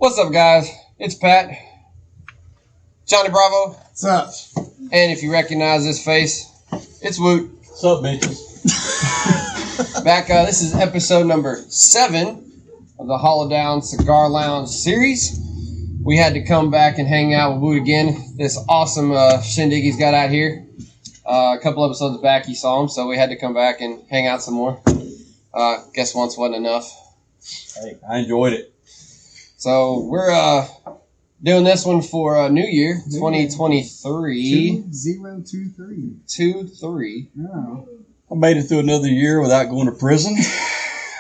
What's up, guys? It's Patt Johnny Bravo. What's up? And if you recognize this face, it's Woot. What's up, bitches? Back, this is episode number 7 of the Hollow Down Cigar Lounge series. We had to come back and hang out with Woot again. This awesome shindig he's got out here. A couple episodes back, you saw him, so we had to come back and hang out some more. Guess once wasn't enough. Hey, I enjoyed it. So we're doing this one for New Year, 2023. 2023. 2-3. Yeah. I made it through another year without going to prison.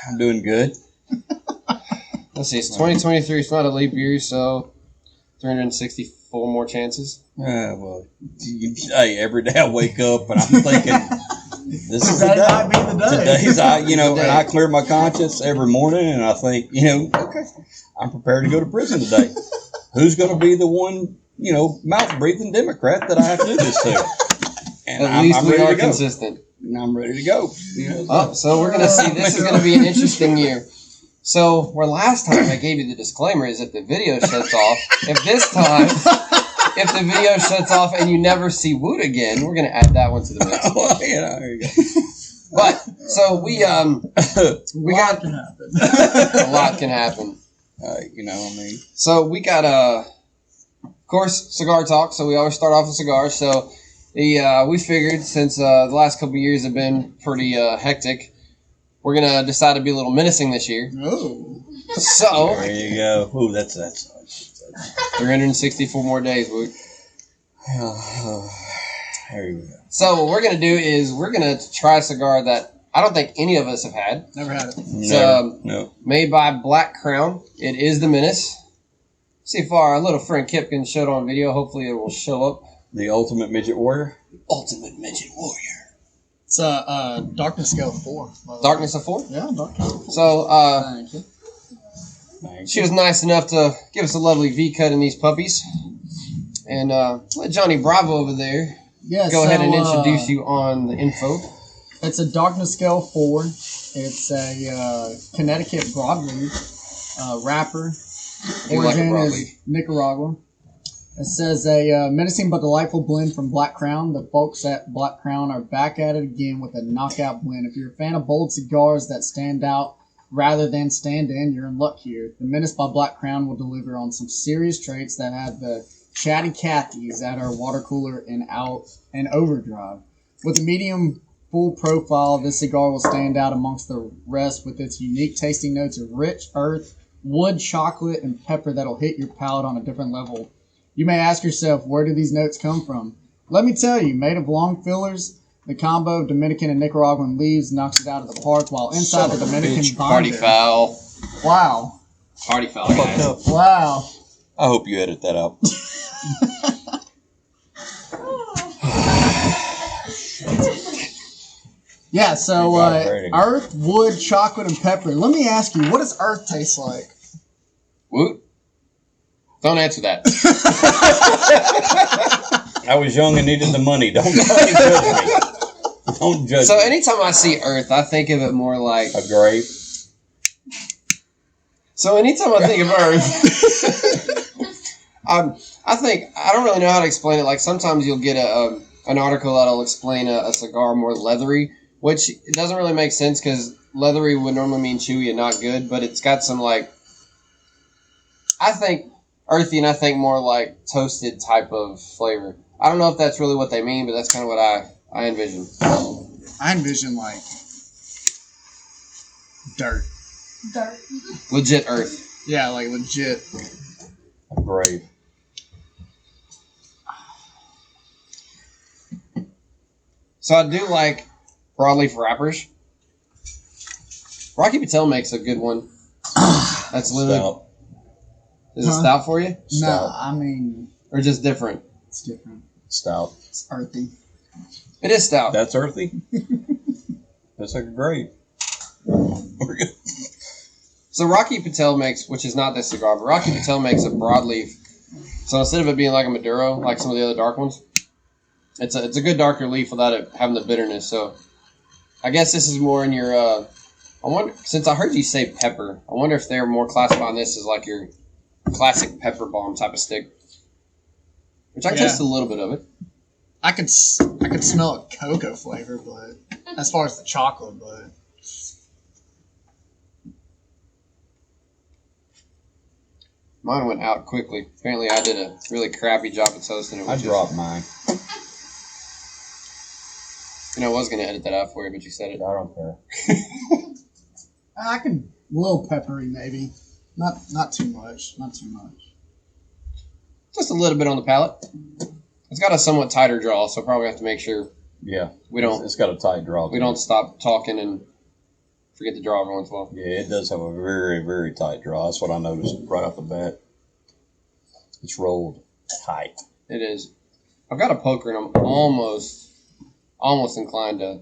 I'm doing good. Let's see, it's 2023. It's not a leap year, so 364 more chances. Well, hey, every day I wake up and I'm thinking, this is the Today day. might be the day. Today's, and I clear my conscience every morning and I think, okay, I'm prepared to go to prison today. Who's going to be the one, mouth-breathing Democrat that I have to do this to? And At least I'm we ready are to go. consistent. And I'm ready to go. So we're going to see. This is going to be an interesting year. So where last time I gave you the disclaimer is if the video shuts off. If this time, if the video shuts off and you never see Woot again, we're going to add that one to the mix. There you go. But, so we got... Can happen. A lot can happen. So we got, of course, cigar talk. So we always start off with cigars. So we figured since the last couple of years have been pretty hectic, we're going to decide to be a little menacing this year. Oh. So... There you go. Ooh, that's 364 more days, Woot. There you go. So what we're going to do is we're going to try a cigar that I don't think any of us have had. Never had it. It's No. made by Black Crown. It is the Menace. See if our little friend Kip can show it on video. Hopefully it will show up. The ultimate midget warrior. Ultimate Midget Warrior. It's a darkness scale of 4. Darkness of 4? Yeah, darkness of 4. So Thank you. she was nice enough to give us a lovely V-cut in these puppies. And let Johnny Bravo over there go ahead and introduce you on the info. It's a darkness scale of 4. It's a Connecticut broadleaf wrapper. Origin is Nicaragua. It says a menacing but delightful blend from Black Crown. The folks at Black Crown are back at it again with a knockout blend. If you're a fan of bold cigars that stand out rather than stand in, you're in luck here. The Menace by Black Crown will deliver on some serious traits that have the chatty Cathies at our water cooler and out and overdrive. With a medium full profile, this cigar will stand out amongst the rest with its unique tasting notes of rich earth, wood, chocolate, and pepper that'll hit your palate on a different level. You may ask yourself, where do these notes come from? Let me tell you, made of long fillers, the combo of Dominican and Nicaraguan leaves knocks it out of the park, while inside the Dominican Party binder... foul. Wow. Party foul, guys. Wow. I hope you edit that out. Yeah, so Ready. earth, wood, chocolate, and pepper. Let me ask you, what does earth taste like? Woot? Don't answer that. I was young and needed the money. Don't fucking judge me. Don't judge So me. anytime I see Earth, I think of it more like... A grave. So anytime I think of Earth, I don't really know how to explain it. Like sometimes you'll get an article that'll explain a cigar more leathery, which it doesn't really make sense because leathery would normally mean chewy and not good, but it's got some I think earthy and I think more like toasted type of flavor. I don't know if that's really what they mean, but that's kind of what I envision. I envision like dirt. Dirt. Legit Earth. Yeah, like legit. A grave. So I do like broadleaf wrappers. Rocky Patel makes a good one. That's literally... Stout. Is it stout for you? No, Stout. I mean, Or just different? it's different. Stout. It's earthy. It is stout. That's earthy. That's like a grave. We're good. So Rocky Patel makes, which is not this cigar, but Rocky Patel makes a broadleaf. So instead of it being like a Maduro, like some of the other dark ones, it's a good darker leaf without it having the bitterness. So I guess this is more in your I wonder, since I heard you say pepper, I wonder if they're more classifying this as like your classic pepper balm type of stick. Which I tasted a little bit of it. I could smell a cocoa flavor, but as far as the chocolate, but mine went out quickly. Apparently, I did a really crappy job of toasting it. I dropped mine. I was going to edit that out for you, but you said it. I don't care. I could a little peppery maybe, not too much, Just a little bit on the palate. It's got a somewhat tighter draw, so probably have to make sure. Yeah, we don't. It's got a tight draw. We don't stop talking and forget to draw every once in a while. Yeah, it does have a very, very tight draw. That's what I noticed right off the bat. It's rolled tight. It is. I've got a poker and I'm almost inclined to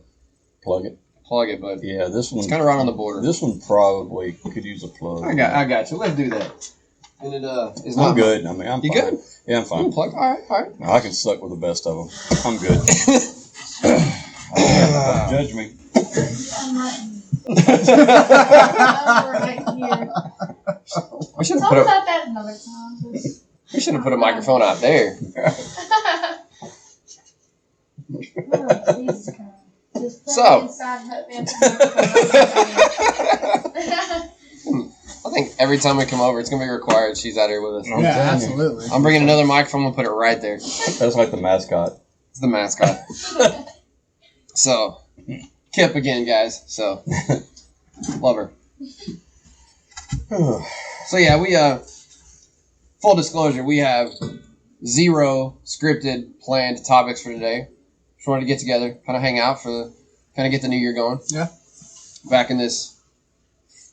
plug it, but yeah, this one it's kind of right on the border. This one probably could use a plug. I got you. Let's do that. And it is not. I'm good. I mean, I'm you fine. Good? Yeah, I'm fine. Plug. All right. No, I can suck with the best of them. I'm good. Don't judge me. We should Talk about that another time. We should have put a microphone out there. Oh, Jesus Christ. Just put So. it inside her I think every time we come over, it's gonna be required. She's out here with us. I'm yeah, telling you. absolutely. I'm bringing another microphone. We'll put it right there. That's like the mascot. It's the mascot. So, Kip again, guys. So, love her. So yeah, we full disclosure, we have 0 scripted planned topics for today. Just wanted to get together, kind of hang out kind of get the new year going. Yeah. Back in this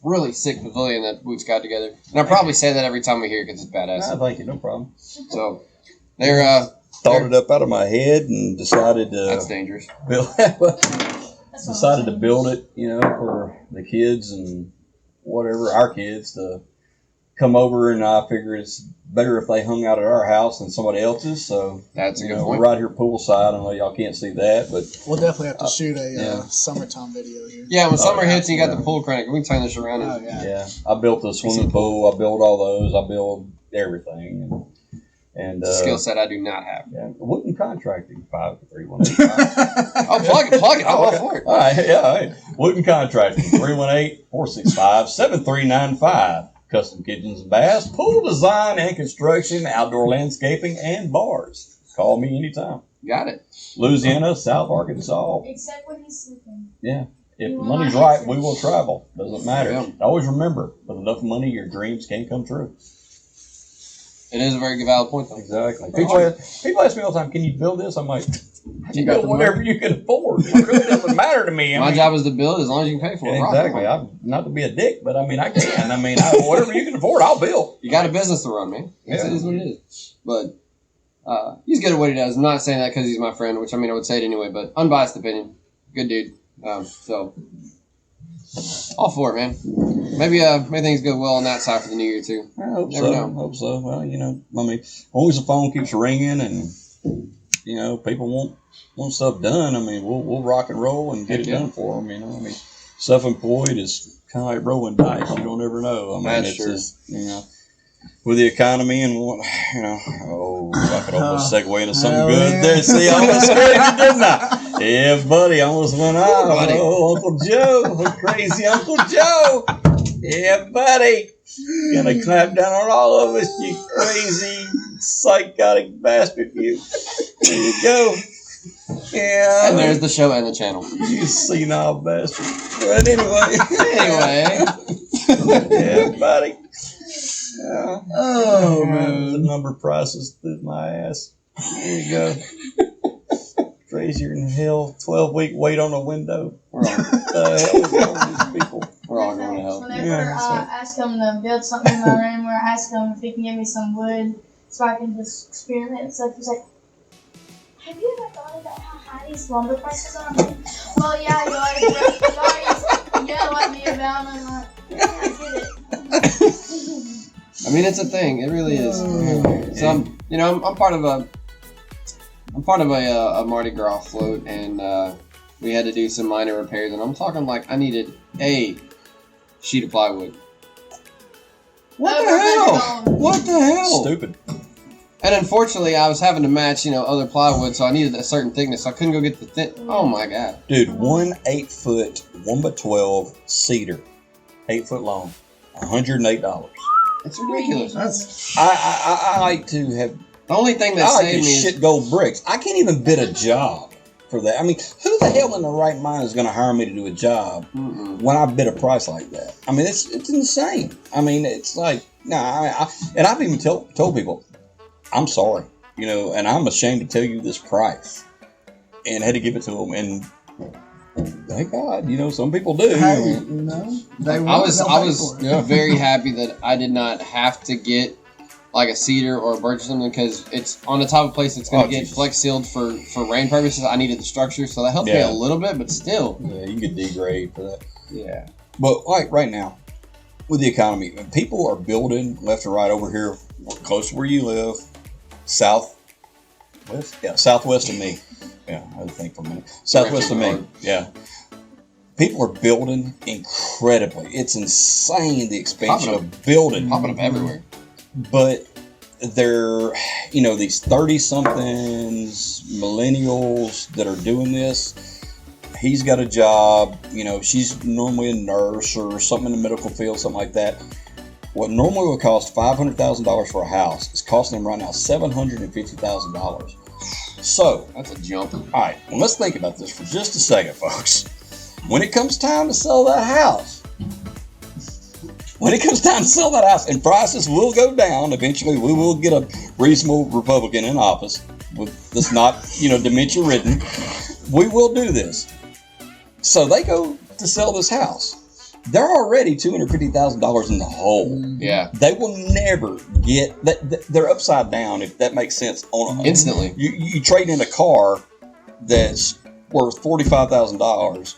really sick pavilion that Woot's got together, and I probably say that every time we hear it because it's badass. Nah, thank you, no problem. So they're Thought it up out of my head and decided to that's dangerous. build. Decided to build it, for the kids and whatever, our kids to come over, and I figure it's better if they hung out at our house than somebody else's. So That's a good we're point. right here poolside. I know y'all can't see that, but We'll definitely have to shoot a yeah. summertime video here. Yeah, when summer yeah. hits and you got Yeah. the pool crank, we can turn this around. Oh And, yeah. yeah, I built a swimming pool. I built all those. I built everything, and It's a skill set I do not have. yeah, Wooten contracting 53185. Oh, plug it. I'm all for it. All right, yeah, all right. Wooten Contracting, 318-465-7395. Custom kitchens and baths, pool design and construction, outdoor landscaping, and bars. Call me anytime. Got it. Louisiana, South Arkansas. Except when he's sleeping. Yeah. If You the will money's not right, answer. we will travel. Doesn't matter. Yeah. Always remember, with enough money, your dreams can come true. It is a very valid point, though. Exactly. People ask me all the time, can you build this? I'm like, you got build the whatever you can afford. It really doesn't matter to me. I My mean, job is to build as long as you can pay for it. Rock exactly. on. Not to be a dick, but I mean, I can. Whatever you can afford, I'll build. You got a business to run, man. It is what it is. But he's good at what he does. I'm not saying that because he's my friend, which I would say it anyway, but unbiased opinion. Good dude. So, all for it, man. Maybe things go well on that side for the new year, too. I hope Never so. know. Hope so. Well, as long as the phone keeps ringing and, people want stuff done, we'll rock and roll and get Heck it yeah. done for them, self-employed is kind of like rolling dice. You don't ever know. That's it's true. just, with the economy and what, I could almost segue into something Hell good yeah. there. See, I almost scared you, didn't I? Yeah, buddy, I almost went off. Buddy. Oh, Uncle Joe, crazy Uncle Joe. Yeah, buddy. Gonna clap down on all of us, you crazy psychotic bastard, you. There you go. Yeah. And there's the show and the channel. You senile bastard. But anyway. Anyway. Yeah, buddy. Yeah. Oh The man. number prices through my ass. There you go. Crazier than hell. 12-week wait on a window. We're all, What the hell is wrong with these people? we're all going to hell. Whenever Yeah, I that's right. ask him to build something in my room, or I ask him if he can give me some wood so I can just experiment and stuff, he's like, have you ever thought about how high these lumber prices are? I'm like, well, yeah, you always yell at me about them. I'm like, yeah, I get it. It's a thing. It really is. So I'm part of a Mardi Gras float, and we had to do some minor repairs. And I'm talking like I needed a sheet of plywood, What the Over hell? $100. What the hell? Stupid. And unfortunately, I was having to match, other plywood, so I needed a certain thickness. So I couldn't go get the thin. Oh my god, Dude, 1 8-foot, 1x12 cedar, 8 foot long, $108. it's ridiculous. That's I like to have. The only thing that I like saved to me is shit gold bricks. I can't even bid a job for that. I mean, who the hell in their right mind is going to hire me to do a job when I bid a price like that? I mean, it's insane. I mean, it's like, and I've even told people, I'm sorry, and I'm ashamed to tell you this price, and had to give it to them. And thank God, some people do. hey, they I was for it. very happy that I did not have to get like a cedar or a birch or something, because it's on the top of a place that's going to get Jesus. flex sealed for rain purposes. I needed the structure, so that helped me a little bit, but still. Yeah, you get degrade for that. Yeah. But like right now, with the economy, people are building left and right over here, close to where you live, southwest of me. Yeah, I had to think for a minute. Southwest of me. Yeah. People are building incredibly. It's insane, the expansion of building. Popping up everywhere. But they're, these 30-somethings, millennials that are doing this. He's got a job, she's normally a nurse or something in the medical field, something like that. What normally would cost $500,000 for a house is costing them right now $750,000. So, That's a jump. all right, well, let's think about this for just a second, folks. When it comes time to sell that house, and prices will go down, eventually we will get a reasonable Republican in office that's not, dementia-ridden. We will do this. So they go to sell this house. They're already $250,000 in the hole. Yeah. They will never get that. They're upside down, if that makes sense. Instantly. You trade in a car that's worth $45,000.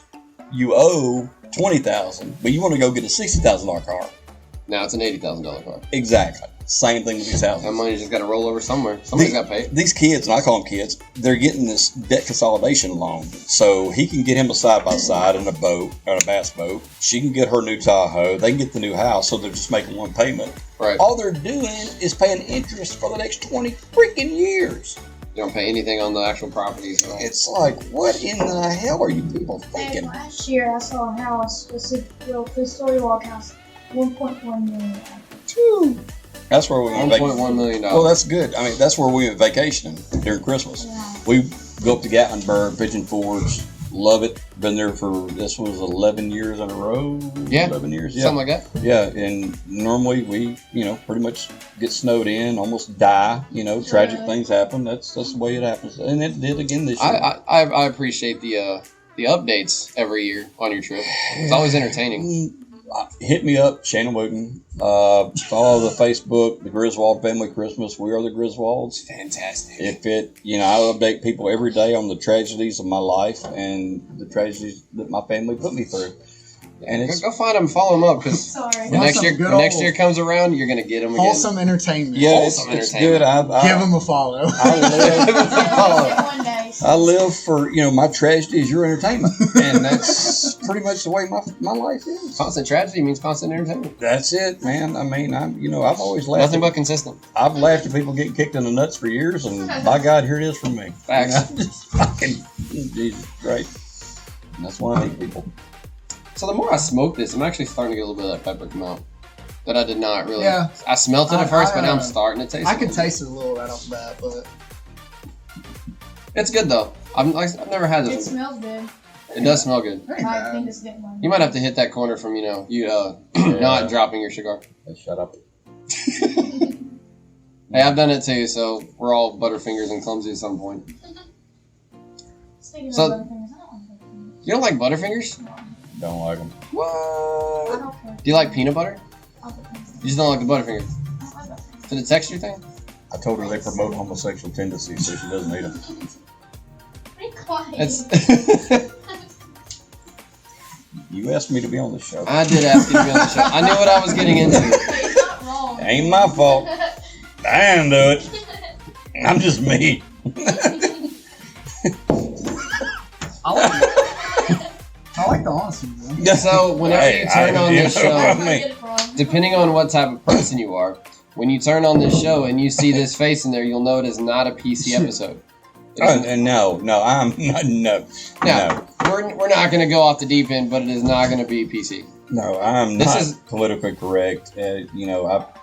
You owe $20,000, but you want to go get a $60,000 car. Now it's an $80,000 car. Exactly. Same thing with these houses. That money just got to roll over somewhere. Somebody's got to pay it. These kids, and I call them kids, they're getting this debt consolidation loan. So he can get him a side-by-side and a boat, or a bass boat. She can get her new Tahoe. They can get the new house, so they're just making one payment. Right. All they're doing is paying interest for the next 20 freaking years. You don't pay anything on the actual properties. Right? It's like, what in the hell are you people Hey, thinking? last year I saw a house, it's a little 2-story log house, $1.1 million. That's where we went vacation. $1.1 million. Well, that's good. I mean, that's where we went vacationing during Christmas. Yeah. We go up to Gatlinburg, Pigeon Forge. Love it. Been there this was 11 years in a row. Yeah. 11 years. Yeah. Something like that. Yeah. And normally we, pretty much get snowed in, almost die. Tragic things happen. That's the way it happens. And it did again this year. I appreciate the updates every year on your trip. It's always entertaining. Hit me up, Shannon Wooten. Follow the Facebook, the Griswold Family Christmas. We are the Griswolds. Fantastic. I update people every day on the tragedies of my life and the tragedies that my family put me through. And Go find them, follow them up, because Sorry. when next year comes around, you're gonna get them again. Wholesome entertainment. yeah, it's entertainment. good. Give them a follow. One day. I live for my tragedy is your entertainment, and that's pretty much the way my life is. Constant tragedy means constant entertainment. That's it, man. I mean, I've always laughed. Nothing but consistent. I've laughed at people getting kicked in the nuts for years, and by God, here it is for me. Facts. Just fucking Jesus, great. And that's why I hate people. So the more I smoke this, I'm actually starting to get a little bit of that pepper come out. That I did not really. Yeah. I smelt it at first, but now I'm starting to taste it. I can taste it a little right off the bat, but It's good though. I've never had It this. smells good. It does smell good. it ain't I bad. think it's a good one. You might have to hit that corner from not dropping your cigar. Hey, shut up. Hey, I've done it too, so we're all butterfingers and clumsy at some point. Speaking So- of Butterfingers, I don't like Butterfingers. You don't like butterfingers? No, Don't like them. I What? don't care. Do you like peanut butter? I'll put things in. You just don't like the butterfinger. I don't like Butterfingers. To the texture thing? I told her they promote homosexual tendencies, so she doesn't eat them. Be quiet. It's. You asked me to be on the show. I did ask you to be on the show. I knew what I was getting into. It's not wrong. Ain't my fault. I didn't do it. I'm just me. I like the honesty, bro. So whenever you turn on this show, I Where mean, I get it from. depending on what type of person you are, when you turn on this show and you see this face in there, you'll know it is not a PC episode. No, I'm not, no. We're not going to go off the deep end, but it is not going to be PC. No, I'm not politically correct. I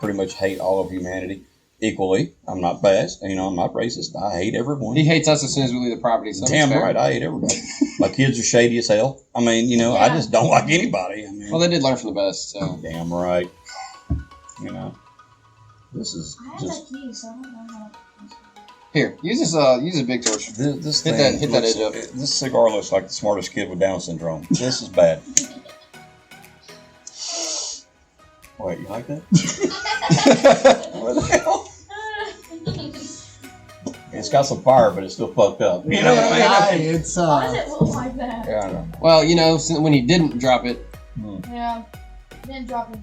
pretty much hate all of humanity equally. I'm not biased. I'm not racist. I hate everyone. He hates us as soon as we leave the property. So damn right, I hate everybody. My kids are shady as hell. I just don't like anybody. Well, they did learn from the best. So damn right. This is just. Here, use a big torch. This hit that edge up. This cigar looks like the smartest kid with Down syndrome. This is bad. Wait, you like that? What the hell? It's got some fire, but it's still fucked up. You know what I mean? It's Why does it look like that? Yeah, I know. Well, when he didn't drop it. Yeah, didn't drop it.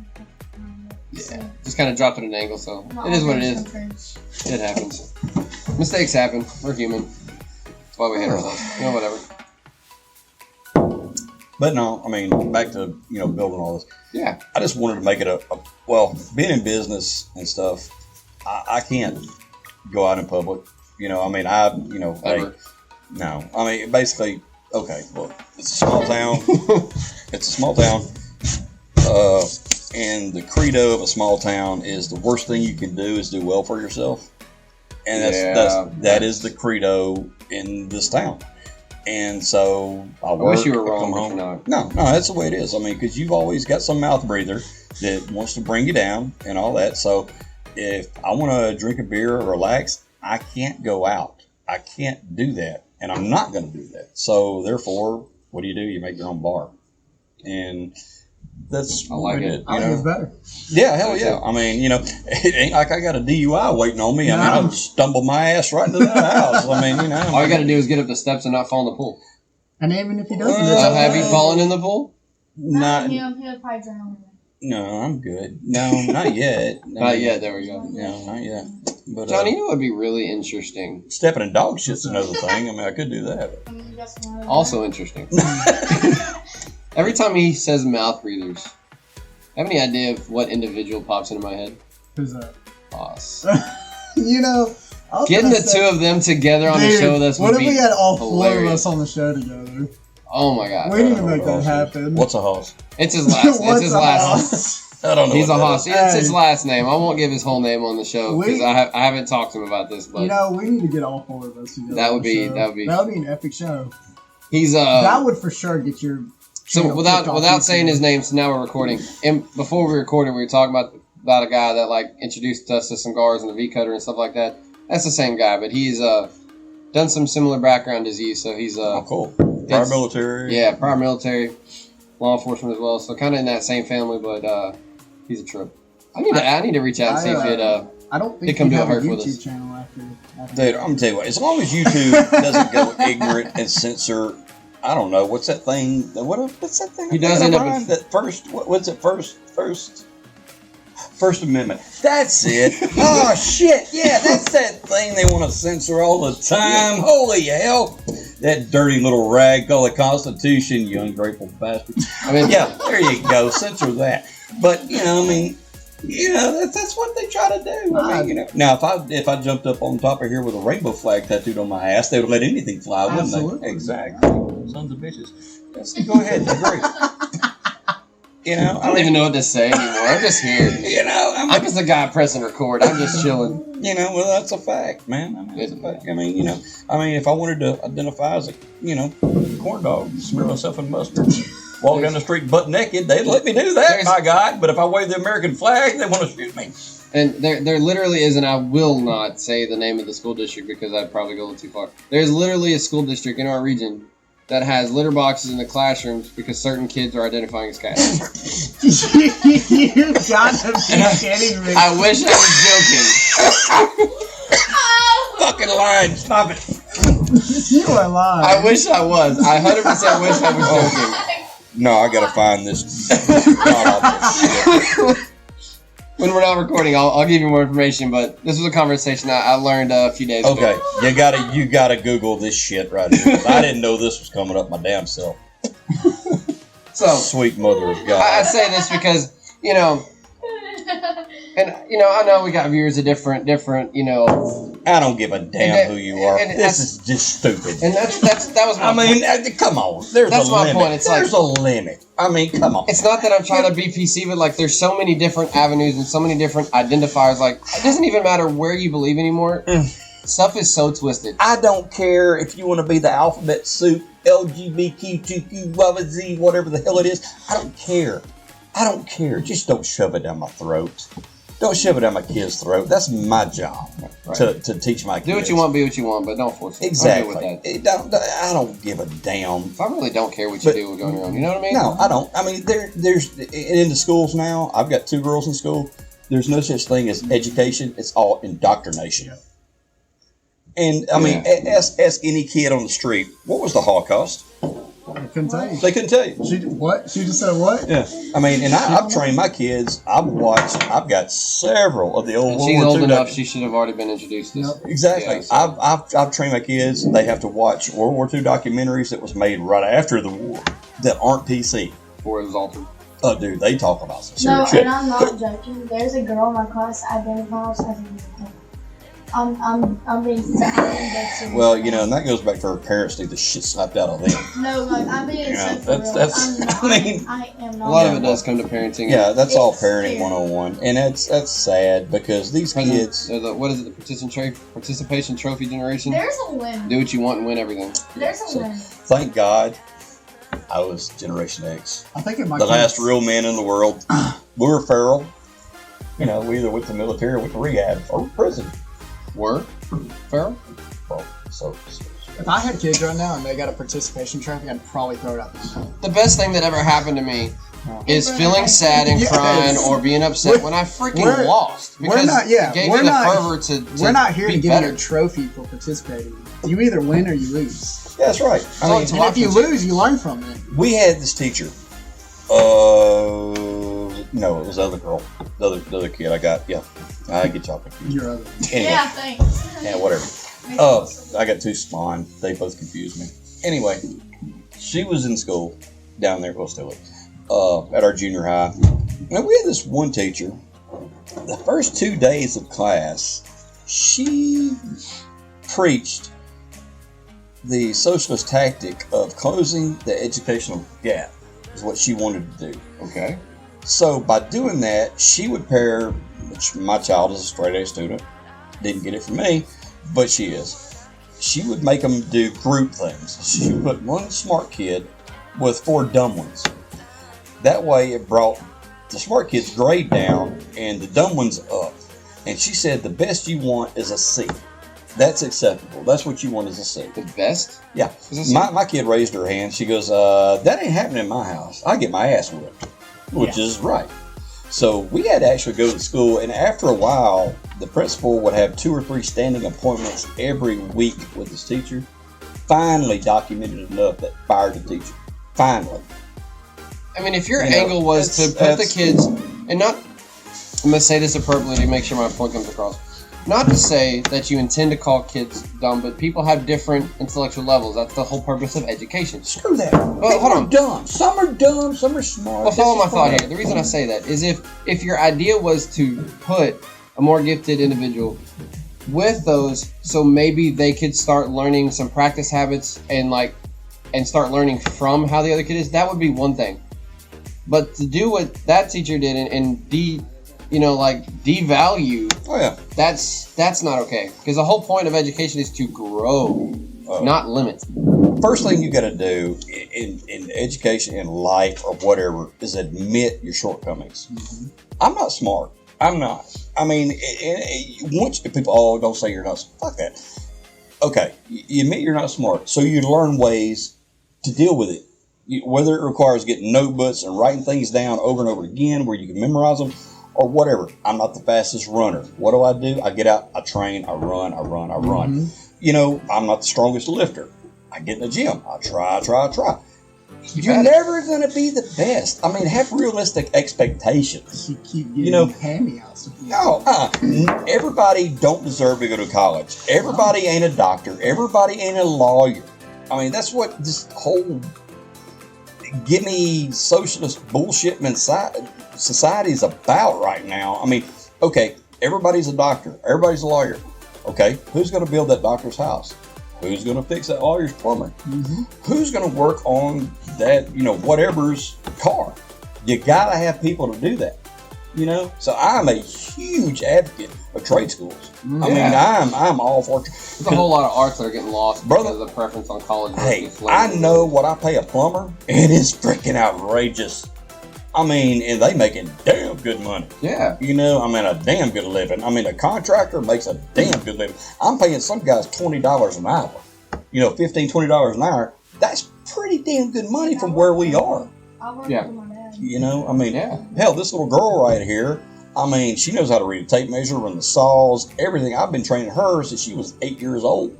Yeah, just kind of dropped it at an angle, so it is what it is. It happens. Mistakes happen. We're human. That's why we hate ourselves. Whatever. But no, back to building all this. Yeah. I just wanted to make it being in business and stuff. I can't go out in public. Ever. No. Basically, okay. Look, it's a small town. It's a small town. And the credo of a small town is the worst thing you can do is do well for yourself. And that is the credo in this town. And so I wish you were wrong. No, that's the way it is. Because you've always got some mouth breather that wants to bring you down and all that. So if I want to drink a beer or relax, I can't go out. I can't do that. And I'm not going to do that. So therefore, what do? You make your own bar. And that's I like it. I think it's better. Yeah, hell yeah. It ain't like I got a DUI waiting on me. I stumbled my ass right into that house. All you got to do is get up the steps and not fall in the pool. And even if he doesn't, have you fallen in the pool? Not him. He'll probably drown. No, I'm good. No, not yet. Not yet. There we go. No, not yet. But Johnny, you know what would be really interesting? Stepping in dog shit's another thing. I could do that. Also interesting. Every time he says mouth breathers, have any idea of what individual pops into my head? Who's that? Boss. Getting the two of them together on the show, that's what if we had all hilarious. 4 of us on the show together? Oh my god. We need to make that happen. What's a hoss? It's his last. It's his last. I don't know. He's a hoss. It's his last name. I won't give his whole name on the show because I haven't talked to him about this. But we need to get all 4 of us together. That would be an epic show. He's that would for sure get your. So without saying his name, so now we're recording. And before we recorded, we were talking about a guy that introduced us to cigars and the V cutter and stuff like that. That's the same guy, but he's done some similar background as you. So he's cool. Prior military. Yeah, prior military, law enforcement as well. So kind of in that same family, but he's a trip. I need to reach out and see if it. I don't think come you do a have a hurt with us. YouTube channel after. Dude, I'm gonna tell you what. As long as YouTube doesn't go ignorant and censor. I don't know. What's that thing? What's that thing? He does end up with that first. What's it? First Amendment. That's it. Oh shit! Yeah, that's that thing they want to censor all the time. Holy hell! That dirty little rag called the Constitution. You ungrateful bastard. Yeah, there you go. Censor that. But that's what they try to do. Now if I jumped up on top of here with a rainbow flag tattooed on my ass, they would let anything fly, wouldn't they? Exactly. Sons of bitches. Yes, go ahead, agree. I don't even know what to say anymore. I'm just here. I'm just the guy pressing record. I'm just chilling. Well, that's a fact, man. It's a fact. If I wanted to identify as a, corn dog, smear myself in mustard. Walk down the street butt naked, they'd let me do that, by God. But if I wave the American flag, they want to shoot me. And there literally is, and I will not say the name of the school district because I'd probably go a little too far. There's literally a school district in our region that has litter boxes in the classrooms because certain kids are identifying as cats. You gotta be kidding me. I wish I was joking. Fucking lying, stop it. You are lying. I wish I was. I 100% wish I was joking. No, I gotta find this. When we're not recording, I'll give you more information. But this was a conversation I learned a few days ago. Okay, you gotta Google this shit right here. I didn't know this was coming up my damn self. So sweet mother of God. I say this because And I know we got viewers of different. I don't give a damn who you are. This is just stupid. And that was my point. Come on. There's That's a my limit. point. It's there's a limit. I mean, come on. It's not that I'm trying to be PC, but like there's so many different avenues and so many different identifiers. Like it doesn't even matter where you believe anymore. Stuff is so twisted. I don't care if you want to be the alphabet soup, LGBTQ, whatever the hell it is. I don't care. Just don't shove it down my throat. Don't shove it down my kid's throat. That's my job to teach my kids. Do what you want, be what you want, but don't force it. Exactly. I'm good with that. I don't give a damn. If I really don't care what you do, we're going your own. You know what I mean? No, I don't. I mean, there's in the schools now. I've got 2 girls in school. There's no such thing as education. It's all indoctrination. And I mean, ask any kid on the street, what was the Holocaust? I couldn't tell you. They couldn't tell you. What? She just said what? Yeah. I mean, and I've trained my kids. I've got several of the old And World she's War old II enough, she should have already been introduced to this. Yep. Exactly. Yeah, so. I've trained my kids. They have to watch World War II documentaries that was made right after the war that aren't PC. Before it was altered. Oh, dude, they talk about some No, serious shit. and I'm not joking. There's a girl in my class identifies as a I'm being serious. Well, and that goes back to her parents need the shit slapped out of them. No, like I'm being so for real. that's. I'm not, I mean, I am not. A lot of it does come to parenting. Yeah, that's all It's parenting fair. 101, and that's sad because these kids. What is it? The participation trophy generation. There's a win. Do what you want and win everything. There's a win. Thank God, I was Generation X, I think it might the last real man in the world. We were feral. We either went to the military, or went to rehab, or prison. Were Farrell? Well, so If I had kids right now and they got a participation trophy, I'd probably throw it out the The best thing that ever happened to me is Yeah. feeling sad and Yes. crying or being upset when I freaking we're- lost. we're Because not- yeah, it gave we're me the not- fervor to We're not here be to give better. you a trophy for participating. You either win or you lose. yeah, that's right. I mean, It's And if you lose, you learn from it. we had this teacher. No, it was the other girl, the other kid. I got I get y'all confused. Your other. Anyway, Yeah, thanks. yeah, whatever. I got 2 spawn. They both confused me. Anyway, she was in school down there, well, still at our junior high. And we had this one teacher. The first 2 days of class, she preached the socialist tactic of closing the educational gap. Is what she wanted to do. Okay. So by doing that, she would pair, which my child is a straight A student, didn't get it from me, but she is. She would make them do group things. She would put one smart kid with 4 dumb ones. That way it brought the smart kid's grade down and the dumb ones up. And she said the best you want is a C. That's acceptable. That's what you want is a C. The best? Yeah. Is this My kid raised her hand. She goes, that ain't happening in my house. I get my ass whipped, which is right. So we had to actually go to school, and after a while, the principal would have 2 or 3 standing appointments every week with his teacher. Finally documented enough that fired the teacher. Finally. I mean, if your angle was to put the kids, and not, I'm going to say this appropriately to make sure my point comes across. Not to say that you intend to call kids dumb, but people have different intellectual levels. That's the whole purpose of education. Screw that. Well, hold on. Dumb. Some are dumb, some are smart. Well, follow my thought here. The reason I say that is if your idea was to put a more gifted individual with those, so maybe they could start learning some practice habits and start learning from how the other kid is, that would be one thing. But to do what that teacher did and devalue, Oh, yeah. that's not okay. Because the whole point of education is to grow, not limit. First thing you got to do in education, in life, or whatever, is admit your shortcomings. Mm-hmm. I'm not smart. I'm not. I mean, once people, don't say you're not smart. Fuck that. Okay, you admit you're not smart, so you learn ways to deal with it. Whether it requires getting notebooks and writing things down over and over again where you can memorize them, or whatever. I'm not the fastest runner. What do? I get out, I train, I run. Mm-hmm. I'm not the strongest lifter. I get in the gym. I try. You're never going to be the best. I mean, have realistic expectations. You keep getting hand-me-outs. No, everybody don't deserve to go to college. Everybody ain't a doctor. Everybody ain't a lawyer. I mean, that's what this whole gimme socialist bullshit society is about right now. I mean, Okay, everybody's a doctor. Everybody's a lawyer. Okay, who's going to build that doctor's house? Who's going to fix that lawyer's plumbing? Mm-hmm. Who's going to work on that, whatever's car? You got to have people to do that, So I'm a huge advocate of trade schools. I mean, I'm all for it. There's a whole lot of arts that are getting lost Brother, because of the preference on college. Hey, I know what I pay a plumber. It is freaking outrageous. I mean, and they making damn good money. Yeah. A damn good living. I mean, a contractor makes a damn good living. I'm paying some guys $20 an hour. $15, $20 an hour. That's pretty damn good money from where we are. Yeah. Hell, this little girl right here, she knows how to read a tape measure, run the saws, everything. I've been training her since she was 8 years old.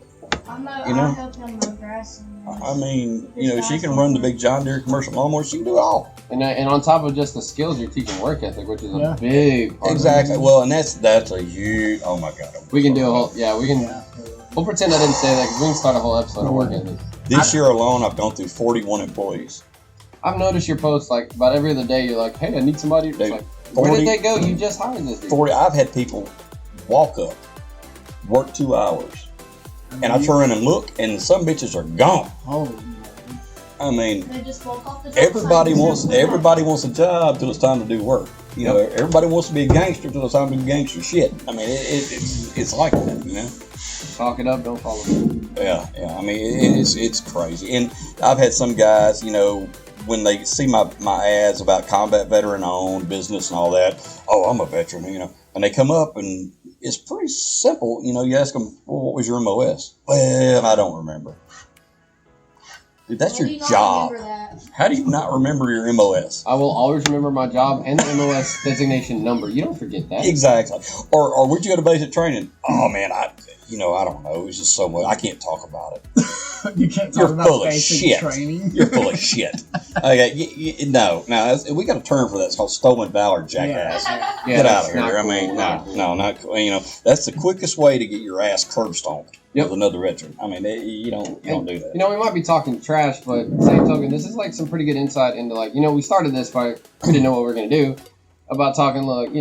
I help him mow grass. She can run the big John Deere commercial lawnmower. She can do it all. And on top of just the skills, you're teaching work ethic, which is a big part. Exactly. Well, and that's a huge. Oh my God. We can do a whole. Yeah, we can. Yeah. We'll pretend I didn't say that because we can start a whole episode of work ethic. This year alone, I've gone through 41 employees. I've noticed your posts like about every other day. You're like, hey, I need somebody. It's like, where did they go? You just hired this dude. 40. I've had people walk up, work 2 hours, and I turn and look, and some bitches are gone. They just walk off the job everybody site. wants a job till it's time to do work. Everybody wants to be a gangster till it's time to do gangster shit. It's like that, Talk it up, don't follow it. Yeah. It's crazy. And I've had some guys, when they see my ads about combat veteran owned business and all that, oh, I'm a veteran, and they come up and it's pretty simple. You ask them, well, what was your MOS? Well, I don't remember. Dude, that's your job. How do you not remember your MOS? I will always remember my job and the MOS designation number. You don't forget that. Exactly. Or where'd you go to basic training? Oh man, I don't know. It's just so much. I can't talk about it. You can't talk about basic training. You're full of shit. Okay, no. We got a term for that. It's called stolen valor, jackass. Yeah, get out of here. Cool. No, not cool. That's the quickest way to get your ass curb stomped with another veteran. You don't do that. We might be talking trash, but same token, this is like some pretty good insight into we started this by we didn't know what we were gonna do about talking. Look,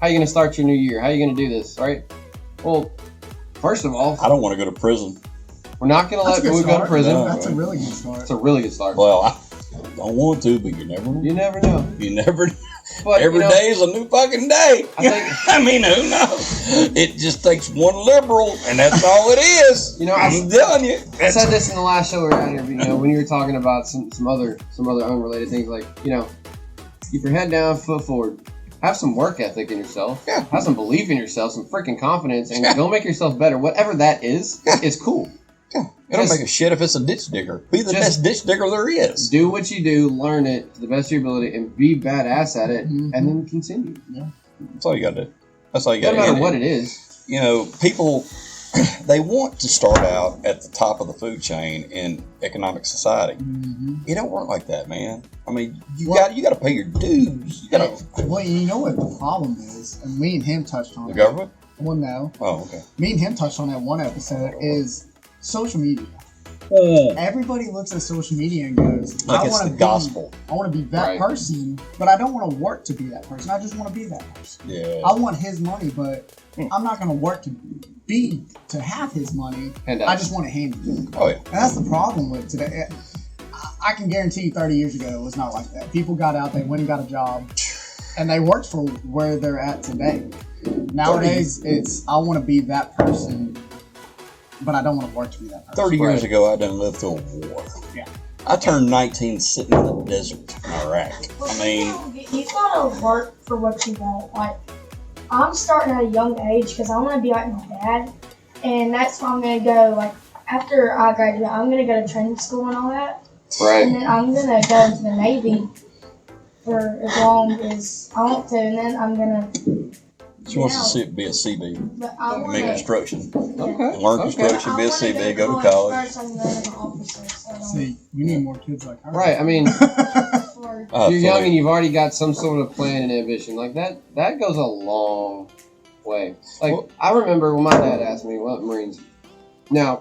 how you gonna start your new year? How you gonna do this, right? Well, first of all, I don't want to go to prison. We're not going to let Woot go to prison. No, that's a really good start. It's a really good start. Well, I don't want to, but you never know. You never know. You never know. But, every day is a new fucking day. Who knows? It just takes one liberal, and that's all it is. I'm telling you. I said this in the last show we were out here, when you were talking about some other unrelated things, like, keep your head down, foot forward. Have some work ethic in yourself. Yeah. Have some belief in yourself, some freaking confidence, and go make yourself better. Whatever that is cool. Yeah. It don't make a shit if it's a ditch digger. Be the best ditch digger there is. Do what you do, learn it to the best of your ability, and be badass at it, and then continue. Yeah. That's all you got to do. That's all you got to do. No matter what it is. People, they want to start out at the top of the food chain in economic society. Mm-hmm. It don't work like that, man. You got to pay your dues. You got to. Well, you know what the problem is, and me and him touched on the it. government. Well, no. Oh, okay. Me and him touched on that one episode. Is social media. Everybody looks at social media and goes, like it's the gospel. I want to be that person, but I don't want to work to be that person. I just want to be that person. Yeah. I want his money, but I'm not going to work to have his money. I just want to hand it. Oh, yeah. And that's the problem with today. I can guarantee you 30 years ago it was not like that. People got out, they went and got a job, and they worked for where they're at today. Nowadays, it's I want to be that person, but I don't want to work to be that person. 30 years ago, I done lived through a war. Yeah. I turned 19 sitting in the desert in Iraq. You gotta work for what you want. Like, I'm starting at a young age because I want to be like my dad, and that's why I'm gonna go. Like, after I graduate, I'm gonna go to training school and all that. Right. And then I'm gonna go into the Navy for as long as I want to, and then I'm gonna. She wants to be a CB. But I want make construction. Okay. Learn construction, be a CB, go to college. See, we need more kids like her. Right. You're young and you've already got some sort of plan and ambition. Like that goes a long way. Like, I remember when my dad asked me what Marines. Now,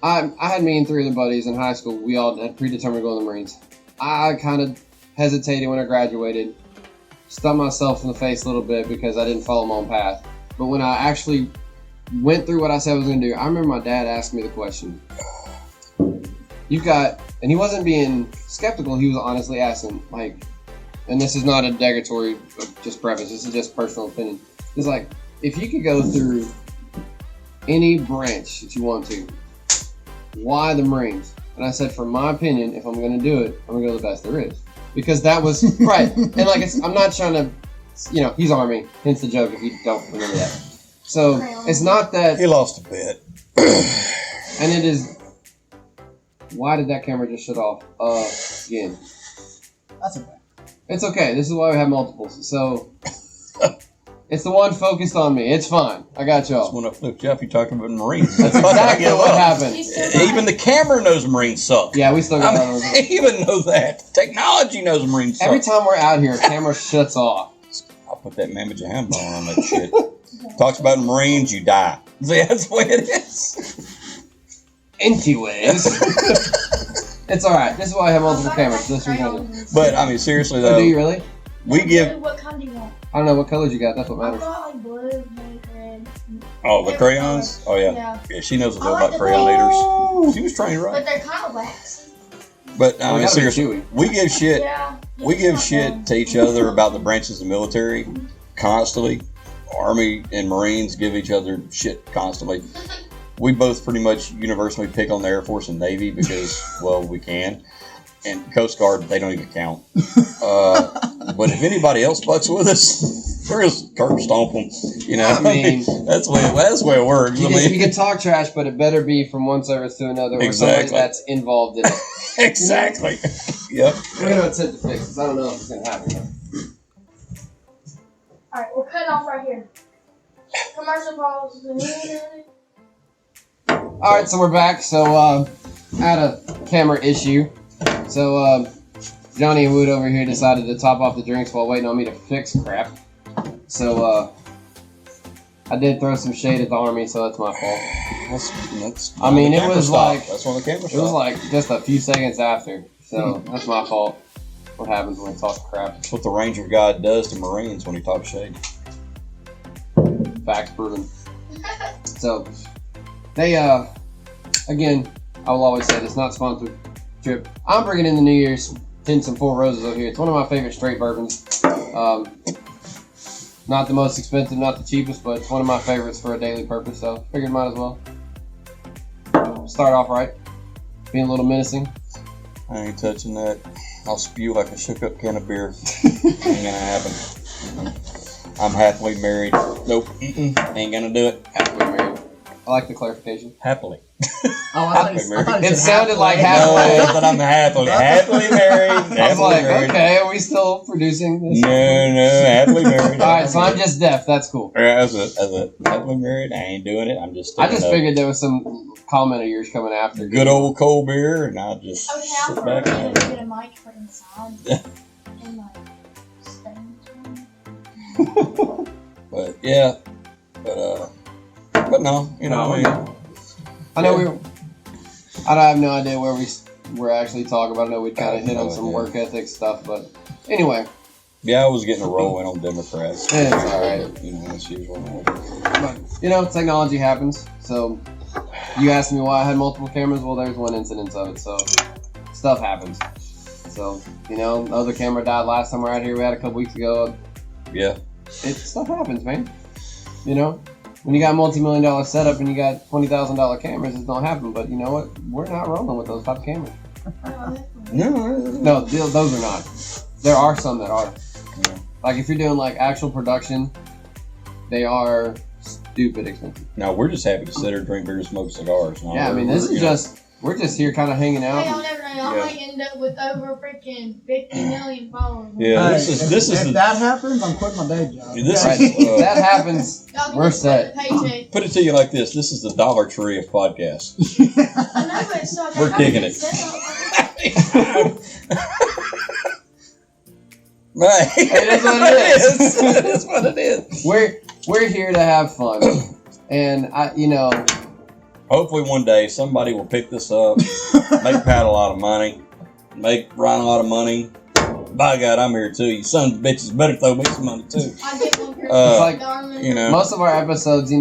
I had me and three other buddies in high school. We all had predetermined to go in the Marines. I kind of hesitated when I graduated. stumped myself in the face a little bit because I didn't follow my own path. But when I actually went through what I said I was going to do, I remember my dad asked me the question. You got, and he wasn't being skeptical, he was honestly asking, like, and this is not a derogatory, just preface, this is just personal opinion. He's like, if you could go through any branch that you want to, why the Marines? And I said, for my opinion, if I'm going to do it, I'm going to go the best there is. Because that was, right, and like, I'm not trying to, you know, he's Army, hence the joke if you don't remember that. So, it's not that... He lost a bet. And it is... Why did that camera just shut off again? That's okay. It's okay. This is why we have multiples. So, it's the one focused on me. It's fine. I got y'all. When I flipped you up, you're talking about Marines. That's exactly what happened. Even the camera knows Marines suck. Yeah, we still got They even know that. Technology knows Marines suck. Every time we're out here, camera shuts off. I'll put that mammoth handball on that shit. Talks about Marines, you die. See, that's the way it is. Anyways. It's alright. This is why I have multiple cameras. This reason. But, I mean, seriously, Oh, though. do you really? We give... What kind do you want? I don't know what colors you got. That's what I've matters. got like blue, pink, red. Oh, the crayons? Oh, yeah. Yeah, she knows a little about crayon eaters. She was trained right. But they're kind of waxy. But, I mean, gotta be seriously, chewy. we give shit... Yeah. We give shit to each other about the branches of the military constantly. Army and Marines give each other shit constantly. We both pretty much universally pick on the Air Force and Navy because, well, we can. And Coast Guard, they don't even count. But if anybody else fucks with us, we're just curb stomp them. You know, I mean, that's the way it works. You can talk trash, but it better be from one service to another or somebody that's involved in it. Exactly. Yep. We're going to attempt to fix this. I don't know if it's going to happen. Alright, we're cutting off right here. Commercial pause. Alright, so we're back. So, I had a camera issue. So, Johnny and Woot over here decided to top off the drinks while waiting on me to fix crap. So, I did throw some shade at the Army, so that's my fault. I mean, it was like, that's when the camera stopped. It was like just a few seconds after. So, that's my fault. What happens when we talk crap. That's what the Ranger God does to Marines when he talks shade. Facts proven. So, they, again, I will always say this, not sponsored trip. I'm bringing in the New Year's tin some Four Roses over here. It's one of my favorite straight bourbons. Not the most expensive, not the cheapest, but it's one of my favorites for a daily purpose, so figured might as well. Start off right. Being a little menacing. I ain't touching that. I'll spew like a shook up can of beer. Ain't gonna happen. I'm happily married. Nope. Ain't gonna do it. Happily married. I like the clarification. Happily. Oh, I thought It sounded like No, halfway. but I'm happily married. I was Happily like, married. okay, are we still producing this? No, happily married. Alright, so I'm just deaf. That's cool. As a happily married, I ain't doing it. I'm just. I just figured there was some comment of yours coming after. Good old cold beer, and I'll just Okay, I sit thought back we and were gonna get a mic for inside. And like, But yeah, but no, you know, I know I have no idea where we're actually talking about. I know we kind of hit on some work ethic stuff, but anyway. Yeah, I was getting a roll in on Democrats. It's all right. You know, as usual. But, you know, technology happens. So you asked me why I had multiple cameras. Well, there's one incident of it. So stuff happens. So, you know, the other camera died last time we were out here. We had a couple weeks ago. Yeah. Stuff happens, man. You know, when you got a multi-million-dollar setup and you got $20,000 cameras, it's gonna happen. But you know what? We're not rolling with those type of cameras. No, those are not. There are some that are. Yeah. Like if you're doing like actual production, they are stupid expensive. No, we're just happy to sit here, drink beer, and smoke cigars. No, Yeah, I mean, we're just here kind of hanging out. hey, I'll never know. I might end up with over freaking 50 million followers. Yeah, Hey, if that happens, I'm quitting my day job. If that happens, Y'all can we're just split set. the paycheck. Put it to you like this: this is the Dollar Tree of podcasts. I know, but it's so We're kicking it. Right. It is what it is. It is what it is. We're here to have fun, and Hopefully one day somebody will pick this up, make Pat a lot of money, make Ryan a lot of money, By God, I'm here too. You sons of bitches better throw me some money too. I get one person. It's like, You know, most of our episodes, we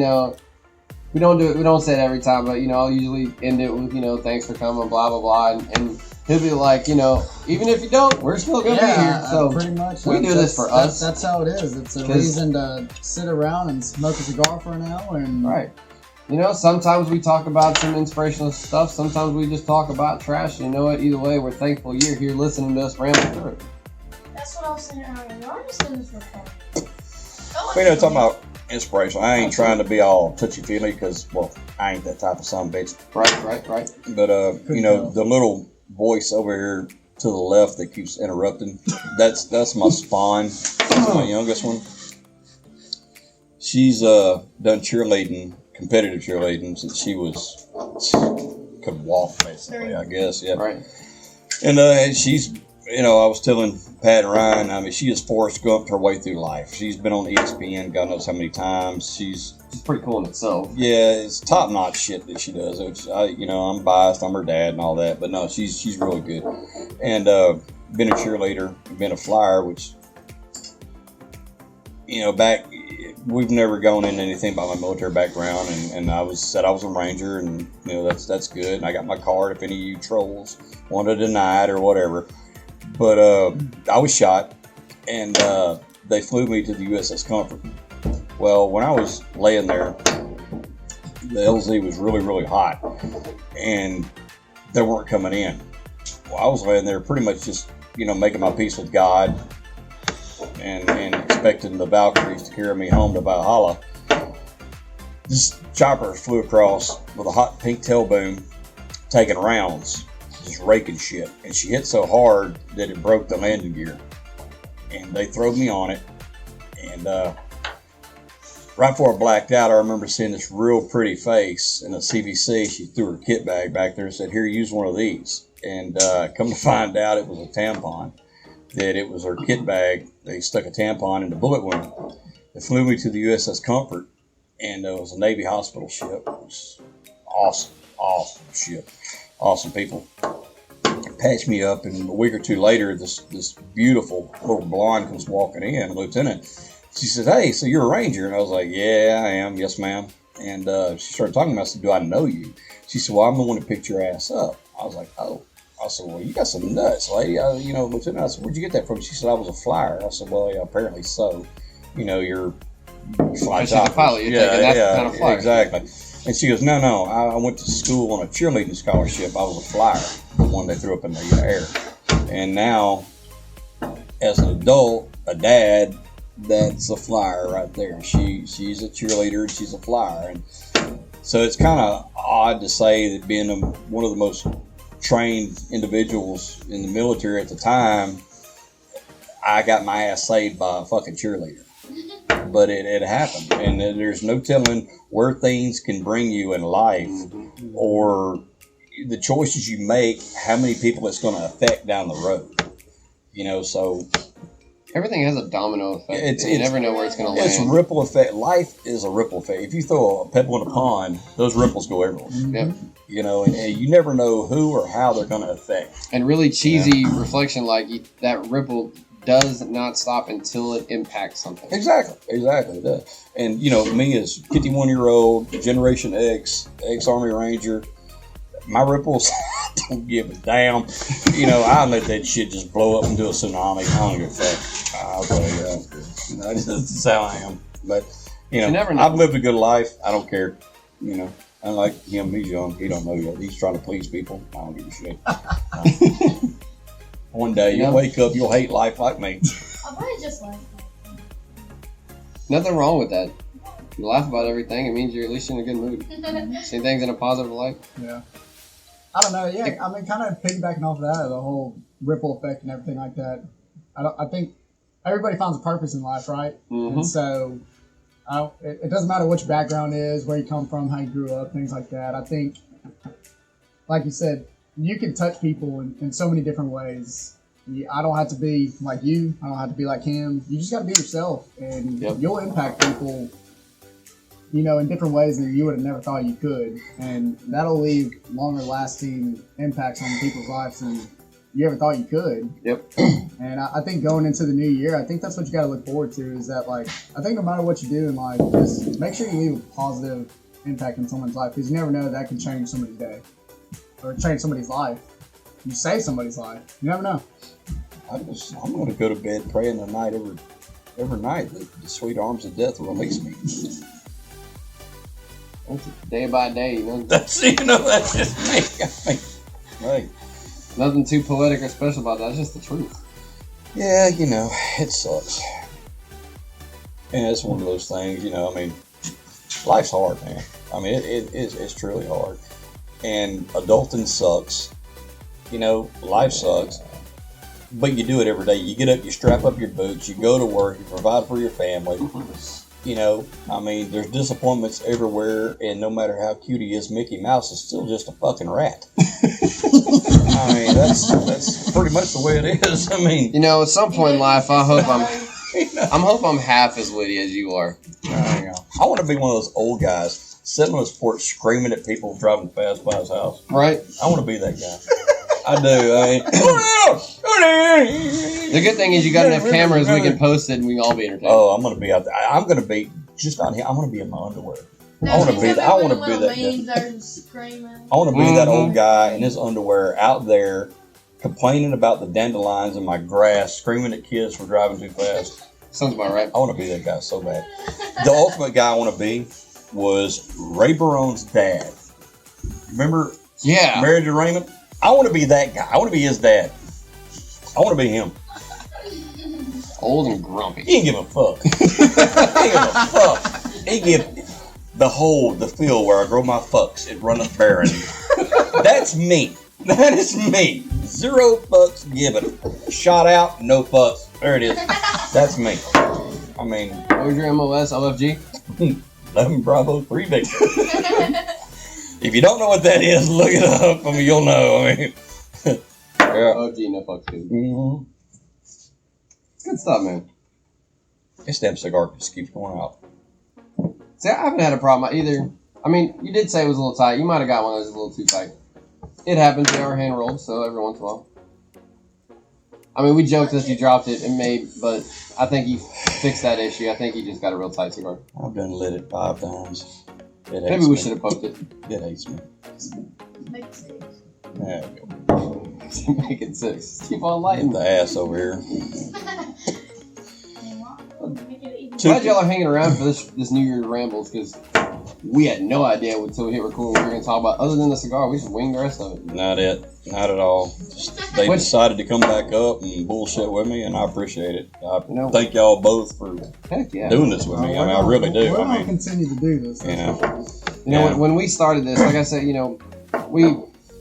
don't say it every time, but I'll usually end it with, thanks for coming, blah blah blah, and he'll be like, even if you don't, we're still gonna be here. So pretty much. we do this for us. That's how it is. It's a reason to sit around and smoke a cigar for an hour and right. Sometimes we talk about some inspirational stuff. Sometimes we just talk about trash. You know what? Either way, we're thankful you're here listening to us ramble through it. That's what I was saying earlier. I'm just doing this for fun. talking about inspiration. I ain't trying to be all touchy-feely because, well, I ain't that type of son bitch. Right. But, the little voice over here to the left that keeps interrupting, that's my spawn. That's my youngest one. She's done cheerleading, competitive cheerleading, since she could walk, basically, I guess. Yeah. Right. And she's, I was telling Pat and Ryan, she has Forrest Gumped her way through life. She's been on ESPN, God knows how many times. She's pretty cool in itself. Yeah, it's top-notch shit that she does. Which I'm biased. I'm her dad and all that, but no, she's really good. And been a cheerleader, been a flyer, which back we've never gone into anything about my military background, and I was a Ranger, and that's good. And I got my card if any of you trolls want to deny it or whatever. But I was shot, and they flew me to the USS Comfort. Well, when I was laying there, the LZ was really, really hot, and they weren't coming in. Well, I was laying there pretty much just, making my peace with God and expecting the Valkyries to carry me home to Valhalla. This chopper flew across with a hot pink tail boom, taking rounds, just raking shit. And she hit so hard that it broke the landing gear. And they throwed me on it, and right before I blacked out, I remember seeing this real pretty face in a CVC. She threw her kit bag back there and said, "Here, use one of these." And come to find out, it was a tampon. That it was her kit bag. They stuck a tampon in the bullet wound. They flew me to the USS Comfort, and it was a Navy hospital ship. It was awesome ship. Awesome people. Patched me up, and a week or two later, this beautiful little blonde comes walking in, Lieutenant. She says, "Hey, so you're a Ranger?" And I was like, "Yeah, I am. Yes, ma'am." And she started talking to me. I said, "Do I know you?" She said, "Well, I'm the one that picked your ass up." I was like, "Oh." I said, "Well, you got some nuts, lady." Lieutenant, I said, "Where'd you get that from?" She said, "I was a flyer." I said, "Well, yeah, apparently so. You fly She's a pilot. You're thinking that's the kind of flyer." Exactly. And she goes, No, I went to school on a cheerleading scholarship. I was a flyer, the one they threw up in the air. And now, as an adult, a dad, that's a flyer right there. She's a cheerleader and she's a flyer. And so it's kind of odd to say that being one of the most trained individuals in the military at the time, I got my ass saved by a fucking cheerleader. But it happened, and there's no telling where things can bring you in life, or the choices you make, how many people it's going to affect down the road. So everything has a domino effect. You never know where it's going to land. It's a ripple effect. Life is a ripple effect. If you throw a pebble in a pond, those ripples go everywhere. Yep. And you never know who or how they're going to affect. And really cheesy reflection, that ripple does not stop until it impacts something. Exactly, it does. And me as 51-year-old, Generation X, ex-Army Ranger, my ripples don't give a damn. I let that shit just blow up and do a tsunami. I don't give a fuck. I'll tell you that. That's how I am. But I've lived a good life. I don't care. Unlike him, he's young. He don't know yet. He's trying to please people. I don't give a shit. One day you'll wake up, you'll hate life like me. I probably just like Nothing wrong with that. If you laugh about everything, it means you're at least in a good mood. Seeing things in a positive light. Yeah. I don't know. Yeah, kind of piggybacking off of that, the whole ripple effect and everything like that. I think everybody finds a purpose in life, right? Mm-hmm. And so it doesn't matter what your background is, where you come from, how you grew up, things like that. I think, like you said, you can touch people in so many different ways. I don't have to be like you. I don't have to be like him. You just got to be yourself, and you'll impact people, in different ways that you would have never thought you could. And that'll leave longer lasting impacts on people's lives than you ever thought you could. Yep. And I think going into the new year, I think that's what you got to look forward to. Is that like I think no matter what you do in life, just make sure you leave a positive impact in someone's life because you never know that can change somebody's day or change somebody's life. You save somebody's life. You never know. I'm going to go to bed praying tonight every night that the sweet arms of death will release me. Day by day, you know. That's just me. Right. Nothing too poetic or special about that. It's just the truth. Yeah, it sucks. And it's one of those things, I mean, life's hard, man. I mean, it's truly hard. And adulting sucks. Life sucks. But you do it every day. You get up, you strap up your boots, you go to work, you provide for your family. I mean, there's disappointments everywhere, and no matter how cute he is, Mickey Mouse is still just a fucking rat. I mean, that's pretty much the way it is. I mean, at some point in life, I hope I'm half as witty as you are. I want to be one of those old guys sitting on his porch screaming at people driving fast by his house. Right? I want to be that guy. I do. The good thing is you got enough cameras, we can post it and we can all be entertained. Oh, I'm going to be out there. I'm going to be just out here. I want to be in my underwear. I want to be that. I want to be that guy. I want to be that old guy in his underwear out there complaining about the dandelions in my grass, screaming at kids for driving too fast. Sounds about right. I want to be that guy so bad. The ultimate guy I want to be was Ray Barone's dad. Remember? Yeah. Married to Raymond? I want to be that guy. I want to be his dad. I want to be him. Old and grumpy. He didn't give a fuck. He didn't give a fuck. He give the field where I grow my fucks. It runneth barren. That's me. That is me. 0 fucks given. Shot out, no fucks. There it is. That's me. I mean. What was your MOS, OFG? 11 Bravo 3 Victor. If you don't know what that is, look it up. I mean, you'll know. I mean. Yeah. OG, no fucks, dude. Mm-hmm. Good stuff, man. This damn cigar just keeps going out. See, I haven't had a problem either. I mean, you did say it was a little tight. You might have got one that was a little too tight. It happens. They are hand rolled, so every once in a while. I mean, we joked that you dropped it and but I think you fixed that issue. I think you just got a real tight cigar. I've done lit it 5 times. Maybe we should have poked it. It hates me. Make it 6. There we go. Make it 6. Keep on lighting. The ass over here. Glad y'all are hanging around for this New Year's rambles because we had no idea until we hit record what we were going to talk about. Other than the cigar, we just winged the rest of it. Not at all. They decided to come back up and bullshit with me, and I appreciate it. I thank y'all both for doing this with me. I mean, I really do. We're going to continue to do this. When we started this, like I said,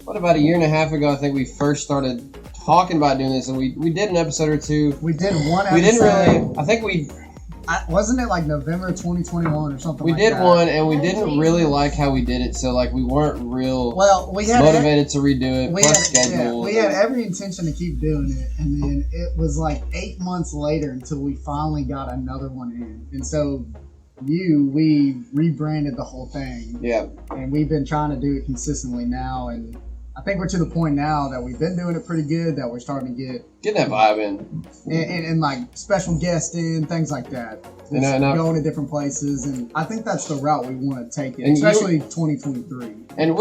about a year and a half ago, I think we first started talking about doing this, and we did an episode or two. We did one episode. We didn't really. I think wasn't it like November 2021 or something? We did one, and we didn't really like how we did it, so like we weren't real motivated to redo it. We had every intention to keep doing it, and then it was like 8 months later until we finally got another one in, and so we rebranded the whole thing. Yeah, and we've been trying to do it consistently now, and I think we're to the point now that we've been doing it pretty good, that we're starting to get that vibe in. And like special guests in, things like that. Going to different places, and I think that's the route we want to take it, and especially 2023. And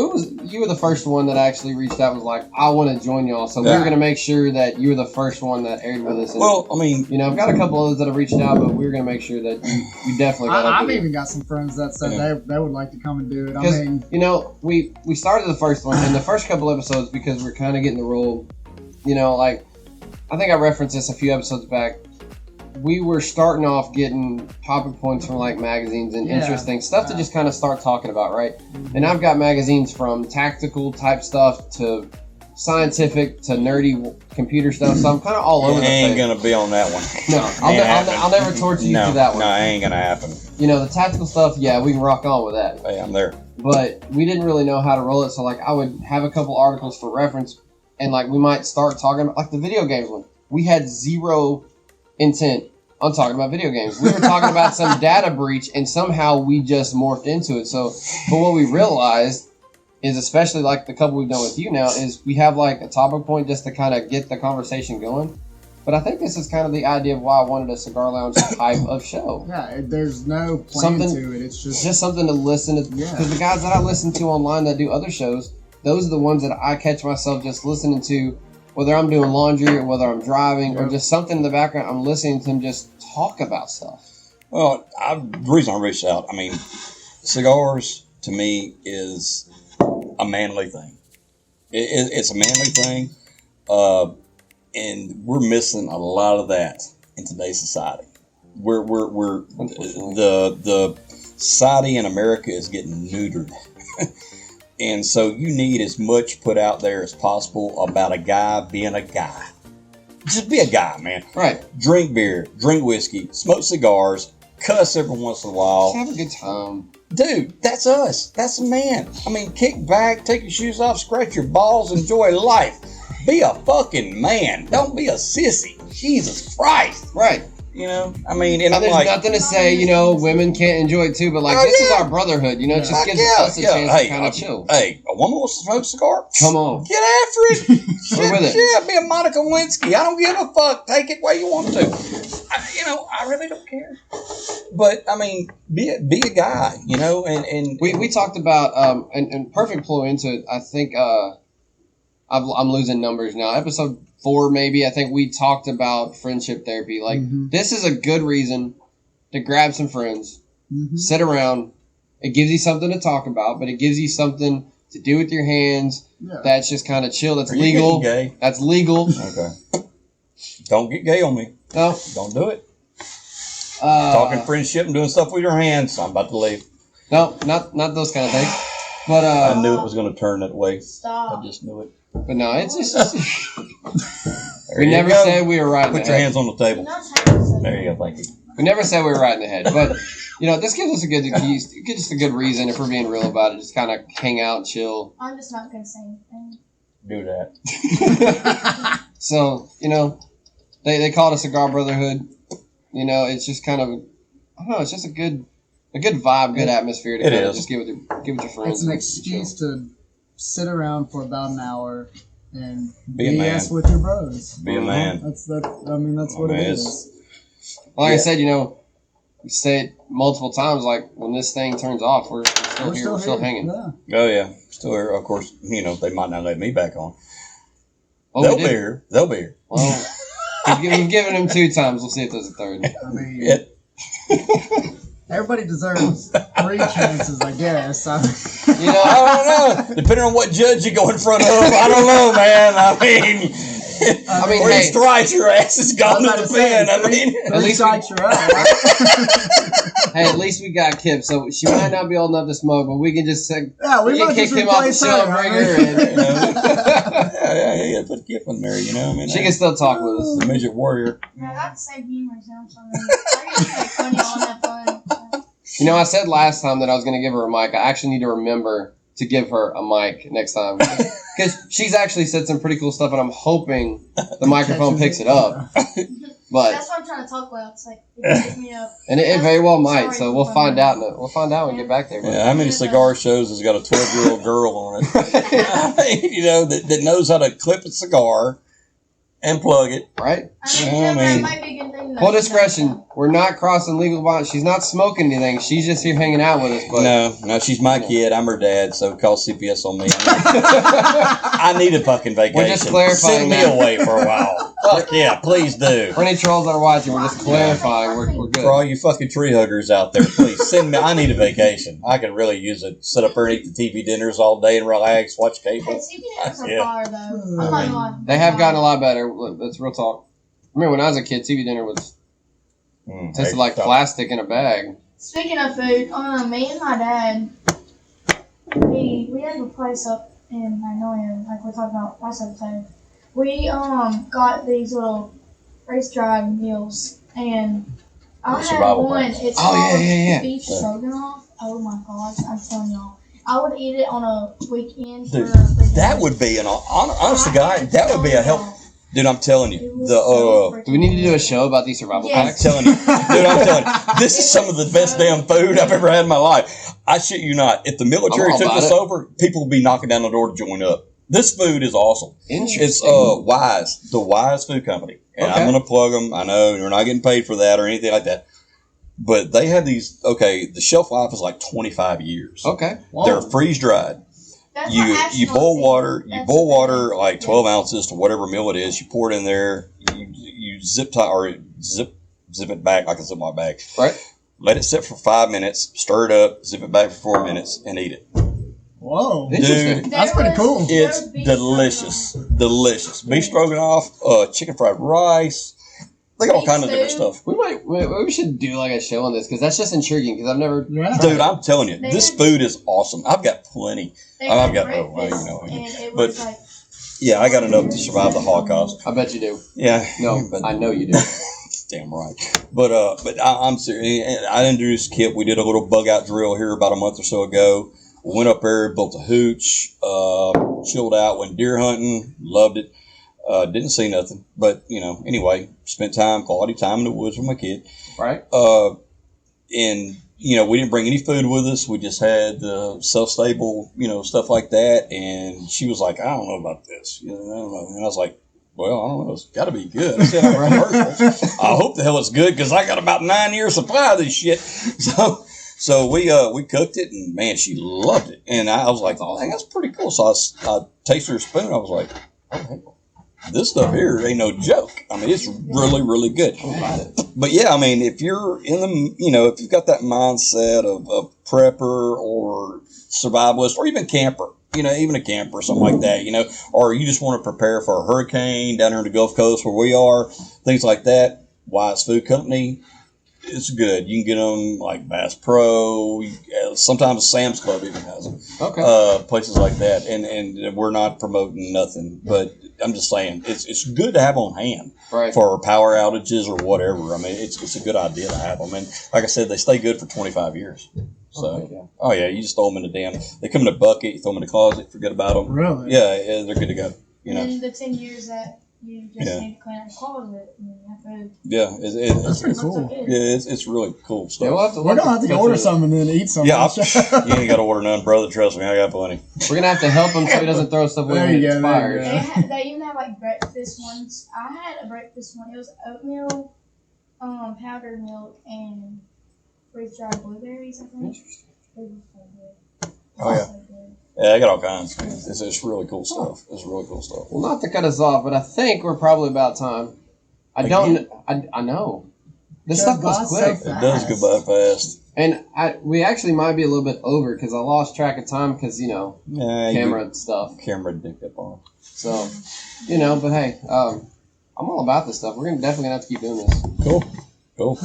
you were the first one that actually reached out and was like, I want to join y'all, so we're going to make sure that you were the first one that aired with us. And, well, I mean... I've got a couple others that have reached out, but we're going to make sure that you definitely got I've even got some friends that said they would like to come and do it. Because, we started the first one, and the first couple episodes, because we're kind of getting the role, I think I referenced this a few episodes back. We were starting off getting topic points from like magazines and interesting stuff to just kind of start talking about, right? And I've got magazines from tactical type stuff to scientific to nerdy computer stuff, so I'm kind of all over the place. I ain't gonna be on that one. No, I'll never torture you for that one. No, it ain't gonna happen. The tactical stuff, yeah, we can rock on with that. Hey, I'm there. But we didn't really know how to roll it, so like I would have a couple articles for reference, and like we might start talking about like the video games one. We had zero intent on talking about video games. We were talking about some data breach, and somehow we just morphed into it. So, but what we realized is, especially like the couple we've done with you now, is we have like a topic point just to kind of get the conversation going. But I think this is kind of the idea of why I wanted a Cigar Lounge type of show. Yeah, there's no plan to it. It's just something to listen to. Because the guys that I listen to online that do other shows, those are the ones that I catch myself just listening to, whether I'm doing laundry or whether I'm driving or just something in the background. I'm listening to them just talk about stuff. Well, the reason I reached out, I mean, cigars to me is a manly thing. It's a manly thing. And we're missing a lot of that in today's society. We're the society in America is getting neutered, and so you need as much put out there as possible about a guy being a guy. Just be a guy, man. Right. Drink beer, drink whiskey, smoke cigars, cuss every once in a while. Just have a good time. Dude, that's us. That's a man. I mean, kick back, take your shoes off, scratch your balls, enjoy life. Be a fucking man. Don't be a sissy. Jesus Christ. Right. You know, I mean, and I'm there's like, nothing to say, women can't enjoy it too, but like, this is our brotherhood, it just gives us a chance to kind of chill. Hey, a woman wants to smoke a cigar? Come on. Get after it. We're with it. Shit, be a Monica Lewinsky. I don't give a fuck. Take it where you want to. I really don't care. But, I mean, be a guy, and we talked about, and perfect flow into it, I think, I'm losing numbers now. Episode 4, maybe, I think we talked about friendship therapy. Like, this is a good reason to grab some friends, sit around. It gives you something to talk about, but it gives you something to do with your hands. Yeah. That's just kind of chill. That's legal. Gay? That's legal. Okay. Don't get gay on me. No. Don't do it. Talking friendship and doing stuff with your hands. I'm about to leave. No, not those kind of things. But I knew it was going to turn that way. Stop. I just knew it. But no, it's just we never said we were right in the head. Put your hands on the table. There you go. Thank you. We never said we were right in the head. But, this gives us just a good reason, if we're being real about it, just kind of hang out, chill. I'm just not going to say anything. Do that. So, they call it a cigar brotherhood. It's just kind of, I don't know, it's just a good vibe, good atmosphere to kind of just give with your friends. It's an excuse to sit around for about an hour and be BS with your bros. Be a man. That's what it is. Like I said, we say it multiple times, like when this thing turns off, we're still here, we're still hanging. Yeah. Oh yeah, still here. Of course, they might not let me back on. Oh, They'll be here. Well, we've given them 2 times. We'll see if there's a third. I mean, everybody deserves 3 chances, I guess. I don't know. Depending on what judge you go in front of, I don't know, man. I mean, 3 strikes, your ass is gone to the pen. At least strikes, you're out. Hey, at least we got Kip, so she might not be old enough to smoke, but we can just we can kick him off the show and bring her in. Yeah, put Kip in there, she can still talk with us. The midget warrior. Yeah, I got the same humor, so I get to make funny all that fun. I said last time that I was going to give her a mic. I actually need to remember to give her a mic next time. Because she's actually said some pretty cool stuff, and I'm hoping the microphone picks it up. But that's what I'm trying to talk about. It's like, it pick me up. And it very well might, so we'll find out. We'll find out when we get back there. Yeah, how many cigar shows has got a 12-year-old girl on it? that knows how to clip a cigar and plug it. Right? That might be a good thing. Full discretion. We're not crossing legal lines. She's not smoking anything. She's just here hanging out with us. But no, she's my kid. I'm her dad, so call CPS on me. I need a fucking vacation. We're just clarifying Send me away for a while. Fuck yeah, please do. For any trolls that are watching, we're just clarifying. We're good. For all you fucking tree huggers out there, please send me. I need a vacation. I could really use it. Sit up there and eat the TV dinners all day and relax, watch cable. Hey, CPS are far, though. I'm not gonna lie. They have gotten a lot better. That's real talk. I remember when I was a kid, TV dinner was tasted like plastic in a bag. Speaking of food, me and my dad, we have a place up in Magnolia, like we're talking about last episode. We got these little freeze-dried meals, and I had one. It's called beef stroganoff. Oh my gosh, I'm telling y'all, I would eat it on a weekend. Dude, that would be honest to God, that would be a help. Dude, I'm telling you, do we need to do a show about these survival packs? I'm telling you, this is some of the best damn food I've ever had in my life. I shit you not. If the military took this over, people would be knocking down the door to join up. This food is awesome. Interesting. It's Wise, the Wise Food Company. And I'm going to plug them. I know you're not getting paid for that or anything like that. But they have these, the shelf life is like 25 years. Okay. Whoa. They're freeze-dried. You boil water. You boil water like 12 ounces to whatever meal it is. You pour it in there. You zip it back like a Ziploc bag. Right. Let it sit for 5 minutes. Stir it up. Zip it back for 4 minutes and eat it. Whoa. Dude, that's pretty cool. It's delicious. Delicious. Beef stroganoff, chicken fried rice. They got all kinds of different stuff. We should do like a show on this because that's just intriguing because I've never. Yeah. Dude, I'm telling you, this food is awesome. I've got plenty. I got yeah, I got enough to survive the Holocaust. I bet you do. Yeah, no, but I know you do. Damn right. But I'm serious. I introduced Kip. We did a little bug out drill here about a month or so ago. Went up there, built a hooch, chilled out, went deer hunting, loved it. Didn't see nothing, but anyway, spent quality time in the woods with my kid. Right. And we didn't bring any food with us. We just had self-stable, stuff like that. And she was like, I don't know about this. I don't know. And I was like, well, I don't know. It's got to be good. I said, I hope the hell it's good because I got about 9 years supply of this shit. So we cooked it, and man, she loved it. And I was like, oh, dang, that's pretty cool. So I tasted her spoon. I was like, oh, hey, this stuff here ain't no joke. I mean, it's really, really good. But yeah, I mean, if you're in the, if you've got that mindset of prepper or survivalist or even camper, even a camper or something like that, or you just want to prepare for a hurricane down here in the Gulf Coast where we are, things like that, Wise Food Company, it's good. You can get them like Bass Pro. Sometimes Sam's Club even has them. Okay. Places like that. And we're not promoting nothing, but I'm just saying it's good to have on hand for power outages or whatever. I mean, it's a good idea to have them. And like I said, they stay good for 25 years. So, you just throw them in the damn. They come in a bucket. You throw them in the closet. Forget about them. Really? Yeah, they're good to go. And the 10 years that you just need to clean out the closet. It's pretty cool. Yeah, it's really cool stuff. Yeah, we're gonna have to order some and then eat some. Yeah, you ain't got to order none, brother. Trust me, I got plenty. We're gonna have to help him so he doesn't throw stuff away when it expires. They even have like breakfast ones. I had a breakfast one. It was oatmeal, powdered milk, and freeze dried blueberries. I think. It was so good. Oh yeah. Yeah, I got all kinds. It's really cool stuff. It's really cool stuff. Well, not to cut us off, but I think we're probably about time. I know. This stuff goes quick. It does go by fast. And we actually might be a little bit over because I lost track of time because, camera stuff. Camera dicked up on. So, but hey, I'm all about this stuff. We're definitely going to have to keep doing this. Cool.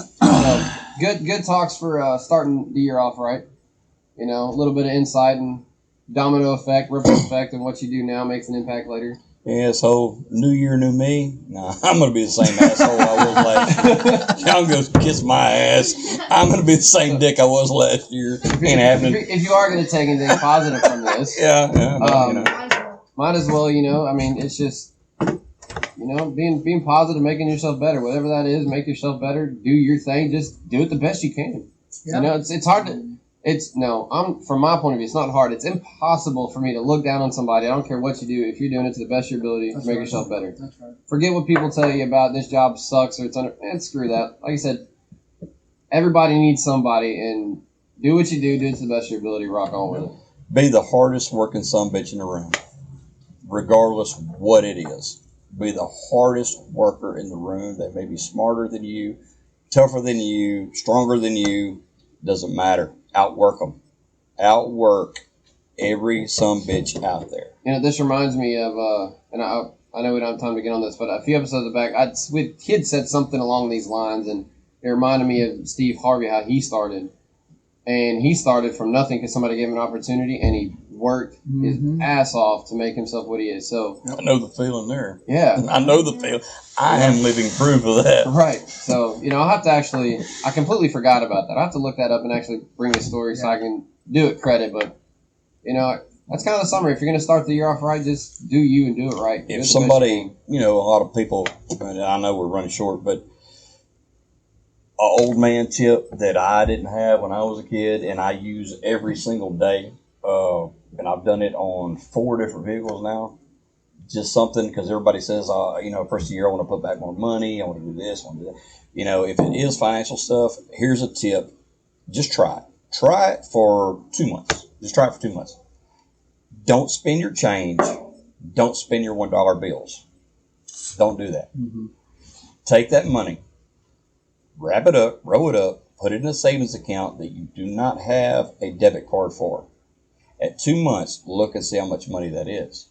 Good talks for starting the year off, right? A little bit of insight and domino effect, ripple effect, and what you do now makes an impact later. Yeah, this whole new year, new me. Nah, I'm going to be the same asshole I was last year. I'm going to kiss my ass. I'm going to be the same dick I was last year. Ain't happening. If you are going to take anything positive from this. Might as well, I mean, it's just, being positive, making yourself better. Whatever that is, make yourself better. Do your thing. Just do it the best you can. Yeah. It's hard to... from my point of view, it's not hard. It's impossible for me to look down on somebody. I don't care what you do. If you're doing it to the best of your ability, make yourself better. That's right. Forget what people tell you about this job sucks or it's screw that. Like I said, everybody needs somebody, and do what you do it to the best of your ability. Rock on with it. Be the hardest working sumbitch in the room, regardless what it is. Be the hardest worker in the room. They may be smarter than you, tougher than you, stronger than you. Doesn't matter. Outwork them. Outwork every sumbitch out there. This reminds me of, and I know we don't have time to get on this, but a few episodes back, Kid said something along these lines, and it reminded me of Steve Harvey, how he started. And he started from nothing because somebody gave him an opportunity, and he worked his ass off to make himself what he is. So I know the feeling there. Yeah. I know the feeling. I am living proof of that. Right. So, I'll have to I completely forgot about that. I have to look that up and actually bring the story so I can do it credit. But, that's kind of the summary. If you're going to start the year off right, just do you and do it right. If somebody, a lot of people, I know we're running short, but old man tip that I didn't have when I was a kid, and I use every single day. And I've done it on 4 different vehicles now. Just something, because everybody says, first of the year I want to put back more money, I want to do this, I want to do that. If it is financial stuff, here's a tip. Just try it. Try it for 2 months. Just try it for 2 months. Don't spend your change. Don't spend your $1 bills. Don't do that. Mm-hmm. Take that money, wrap it up, roll it up, put it in a savings account that you do not have a debit card for. At 2 months, look and see how much money that is.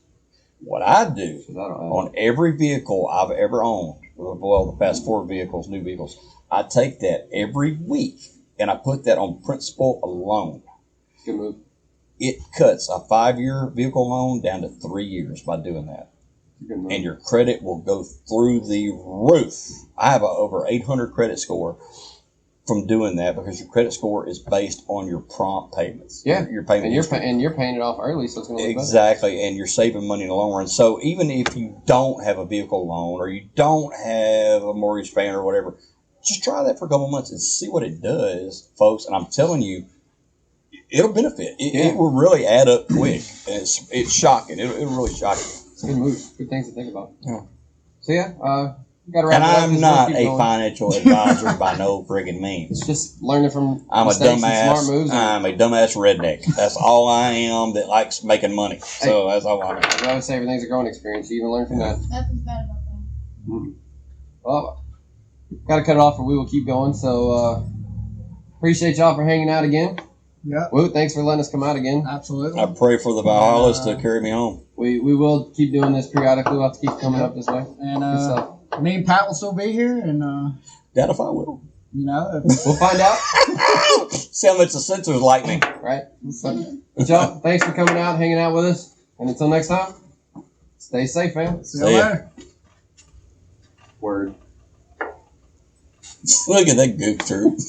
What I do on every vehicle I've ever owned, well, the past 4 vehicles, new vehicles, I take that every week and I put that on principal alone. Good move. It cuts a 5-year vehicle loan down to 3 years by doing that. And your credit will go through the roof. I have a over 800 credit score from doing that, because your credit score is based on your prompt payments. Yeah, your payment, and you're paying it off early, so it's going to look exactly, better. And you're saving money in the long run. So even if you don't have a vehicle loan or you don't have a mortgage payment or whatever, just try that for a couple months and see what it does, folks. And I'm telling you, it'll benefit. It will really add up quick. And it's shocking. It'll really shock you. It's a good move. Good things to think about. Yeah. So got to wrap and it up. I'm not a financial advisor by no friggin' means. It's just learning from I'm a mistakes and dumbass. smart moves. I'm a dumbass redneck. That's all I am that likes making money. So that's all I know. I always say everything's a growing experience. You even learn from that. Nothing's bad about that. Mm-hmm. Well, got to cut it off or we will keep going. So appreciate y'all for hanging out again. Yeah. Woot, thanks for letting us come out again. Absolutely. I pray for the Valhallas to carry me home. We will keep doing this periodically. We'll have to keep coming up this way. And me and Pat will still be here, and Doubt if I will. We'll find out. See how much the sensors like me. Right. But y'all, thanks for coming out, hanging out with us. And until next time, stay safe, fam. See you later. Word. Look at that goof troop.